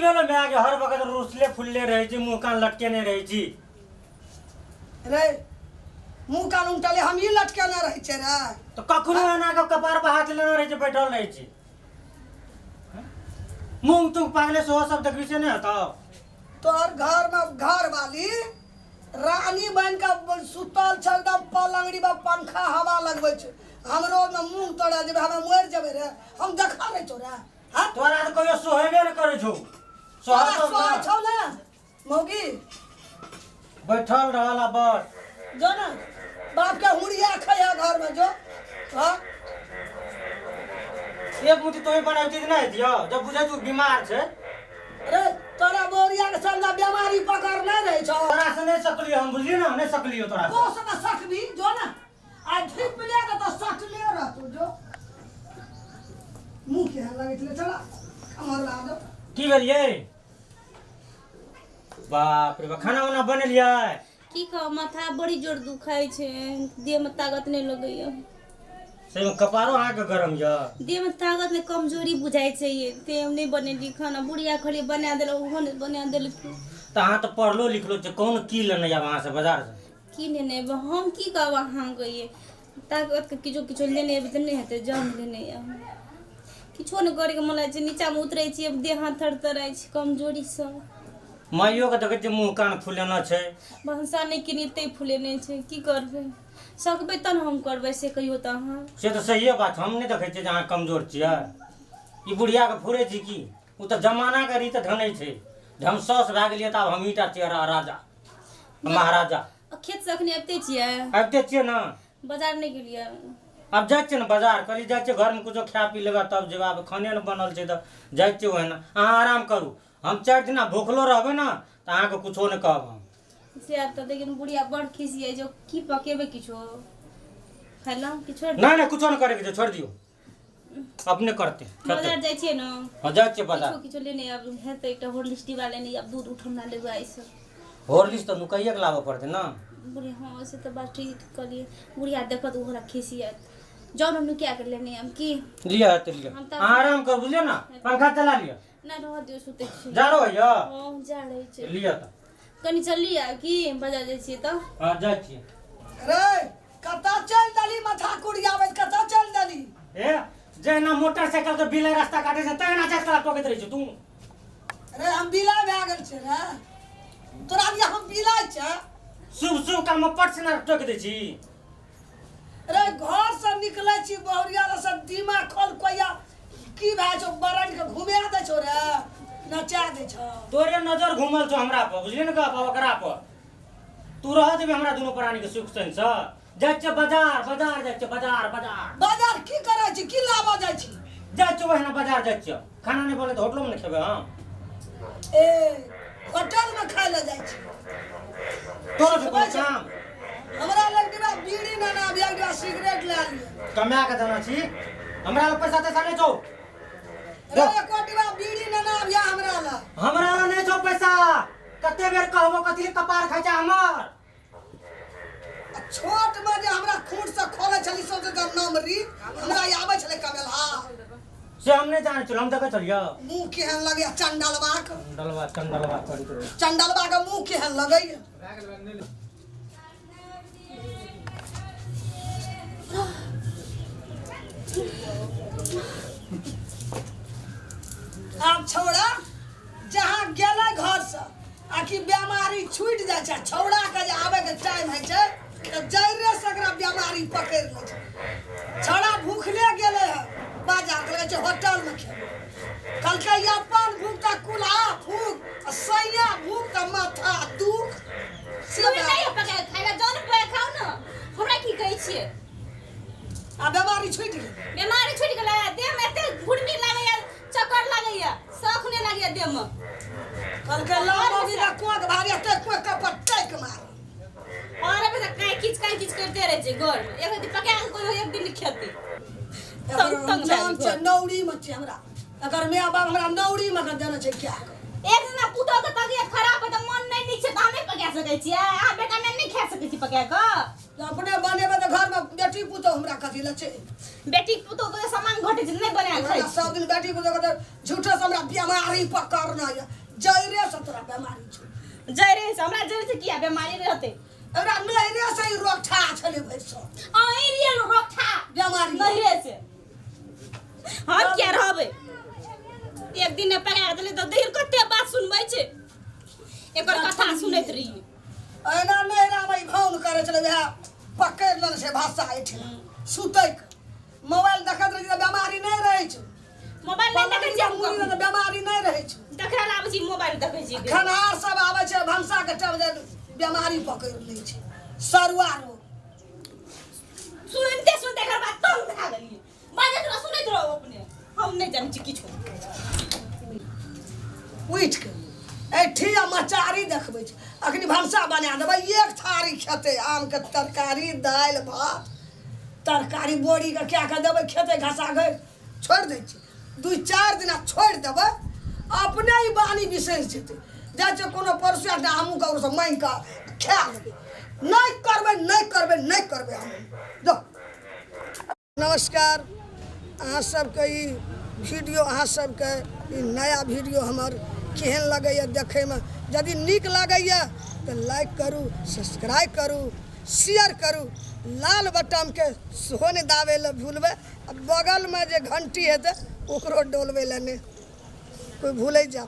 भेलो मैं आगे हर वक्त रुसले फुलले रहे छी मुंह कान लटकेने रहे छी रे मुंह कान उमटले हम ही लटकेने रहे छे रे तो कखनो एना के कपार पे हाथ लेने रहे छी बैठल रहे छी मुंह तुम पागले सो सब देखबी से नहीं हता तोहर घर में घर वाली रानी बन के सुतल छ एकदम पलंगड़ी में पंखा हवा लगबै छ हमरो में मुंह तोड़ा जेबे हम मर जेबे रे हम देखा रे छोरा हां तोरा तो कहियो सोहेबे न करे छौ सोहा छौ ना मौगी बैठल रहला बस जो ना बाप के हुड़िया खया घर में जो हां एक मुट्ठी तोही बनावती नहीं दियो जब बुझे तू बीमार छे अरे तोरा बोरिया के संग बीमारी पकड़ नहीं रहे छौ तोरा से नहीं सकलियो हम बुझलियो ना नहीं सकलियो तोरा को से सकबी जो ना आ ढिप ले के तो सकले रह तू जो मुंह के लगे चले चला हमर ला दो की भेलिए बाप रे खाना वाना बनेलिए की कह माथा बड़ी जोर दुखाई छे देह में ताकत नहीं लगैया सही में कपारो अहाँ के गरम य देह में ताकत में कमजोरी बुझाई छे ये ते नहीं बनेली खाना बुढ़िया खड़ी बना देल ओहो नहीं बना देल त अहाँ त पढ़लो लिखलो छे कौन की लेने जाब अहाँ से बाजार से की लेने हम की कहब अहाँ गइए ताकत के किछो लेने अब नहीं हेते जान लेने या किछो न करे के मला छे नीचा में उतरै छी अब देह हाथ थरथराई छे कमजोरी सब माइयो के देखे मुंह कान फुलेना छे भंसा नहीं किनिते फुलेने छे की करबे सकबे तन हम करबे से कहियो त अहाँ से तो सही बात हम नहीं देखे छे जे अहाँ कमजोर छियै ई बुढ़िया के फुरे छी की उ त जमाना के रीत धनै छे हम सस भए गेलिए त हम ईटा चेहरा राजा महाराजा खेत से अखने आबते छियै आबते छियै ना बाजार नहीं गेलियै अब जाए छे ना बाजार कली जाए छे घर में कुछ खा पी लेबा तब जेबा खाने न बनल छे त जाए छे ओहना अहाँ आराम करू हम 4 दिन भूखलो रहबे ना त अहाँ के कुछो न कहब हम से अब तो लेकिन बुढ़िया बड़ खिसिए जो की पकेबे किछो खाइला कि छोड़ ना ना कुछो न करे के छोड़ दियो अपने करते बाजार जाय छियै ना हो जाए छे बाजार किछो लेने अब हेते एकटा होरलिस्टी वाले नहीं अब दूध उठौना लेबे आइसे होरलिस्ट तो नुकैया के लाबे पड़ते ना बुढ़िया हां से तो बात ठीक करिए बुढ़िया देखत ओकरा खिसियत जौन हम क्या कर लेने हम की लिया त लिया आराम कर बुझलिए ना पंखा चला लिया ना रह दियो सुते छी जा रहो या हां जा रहे छे लिया त कनी चलिया की बाजार जाय छियै त हां जाय छी रे कता चल दली माथा कुड़ियावे कता चल दली ए जेना मोटरसाइकिल के बिले रास्ता काटे से तेना चक्का टोकत रही छ तू अरे हम बिला भए गेल छे रे तोरा भी हम बिला छे शुभ शुभ काम में पट से ना टोक दे छी अरे घर से निकले छी बहुरिया रे सब दिमाग खोल कोया की भए छौ बरन के घुमे दे छौ रे नचा दे छौ तोरे नजर घुमल छौ हमरा पर बुझलिए न का ओकरा पर तू रह देबे हमरा दुनो प्राणी के सुख चैन से जाय छ बाजार बाजार जाय छ बाजार बाजार बाजार की करे छी की लाबा जाय छी जाय छ वहना बाजार जाय छ खाना नहीं बोले तो होटल में खेबे हां ए होटल में खाए ले जाय छी तोरो से कोई काम हमरा लग दिबा बीड़ी ना ना बिया दिबा सिगरेट ले लियो कमा के देना छी हमरा लग पैसा तैसा नहीं छौ रे कोटिबा बीड़ी ना ना बिया हमरा नहीं छौ पैसा कते बेर कहबो कथि कपार खाइ छ हमर छोट में जे हमरा खूंट से खोले छली सब के नाम री हमरा आबै छले कमेला से हम नहीं जाने चल हम देखे चलियो मुंह केहन लगे चंडलबा करी तो चंडलबा के मुंह केहन लगे अब छोड़ा जहाँ गेले घर से आखि बीमारी छूट जाय छै छौड़ा के जे आवे के टाइम है छै त जइरे सकरा बीमारी पकड़ ले छै छौड़ा भूखले गेले है बाजार लगे छै होटल में खे कल के अपन भूख त कुला भूख सैया भूख त माथा दुख से नहीं पका खाइला जौन पे खाऊ न हमरा की कहै छियै आ बीमारी छूट गेलै देह में एते घुर्मी लागैया चक्कर लागैया शौक नहीं लागैया देह में कल के लामा भी ना कोक भारी एते कोक कपट टैक मार और अबे तक काई किच करते रहे छै घर में एक दिन पका के कोई एक दिन खेते तंग जान छै नौरी में छै हमरा अगर मैं बाप हमरा नौरी में कर देना छै क्या एक दिन पुतो के तबियत खराब है त मन नहीं नीक छै त हम नहीं पका सकै छियै आ बेटा मैं नहीं खा सकै छी पका के अपने बनेबे तो घर में बेटी पुतो हमरा कथी लचे बेटी पुतो तो सामान घटे छै, नहीं बना खाइ हमरा सब दिन बेटी पुतो के झूठे से हमरा बीमारी पकड़ना है, जइरे से तोरा बीमारी छ। जइरे से हमरा जइरे से किया बीमारी रहते? हमरा नहरे से ही रोकठा छले भैसो। आई रियल रोकठा बीमारी नहरे से हम क्या रहबे? एक दिन पका देले तो देर कते बात सुनबै छै, एकर कथा सुनैत रही। एना नहरा में फोन करे चले वह पकड़ लेल से भाषा एठ सुतै मोबाइल देखत रही त बीमारी नहीं रहे छ। मोबाइल नहीं देखै छी, मुरी त बीमारी नहीं रहे छ। देखै ला आबै छी मोबाइल देखै छी। खनार सब आबै छै भंसा के टाइम जे बीमारी पकड़ लै छै, सरुआ रोग। सुनते सुनते एकर बात तंग भा गेलिए, बाजत रह सुनैत रहो अपने, हम नहीं जानै छी किछो। उठ के एठी मचारी देखबै छै, अखनी भंसा बना देबै, एक थारी खेते आम के तरकारी दाल भात तरकारी बोरी के क्या के देबै खेते घसा गए छोड़ दै छै। 2-4 दिन छोड़ देबै अपने ही बानी विशेष जेतै, जाइ छै कोनो परसुआ के हमहूँ ककरो से मांगि कऽ खा लेबै। नहीं करबै नहीं करबै नहीं करबै हम जो। नमस्कार, अहाँ सबके ई वीडियो अहाँ सबके ई नया वीडियो हमर केहन लगैए देखैमे? यदि नीक लगैए तऽ लाइक करू, सब्सक्राइब करू, शेयर करू, लाल बटन के सेहो नहि दाबे लए भूलबै, आ बगलमे जे घंटी हेतै ओकरो डोलबै लए नहि कोइ भूलै जा।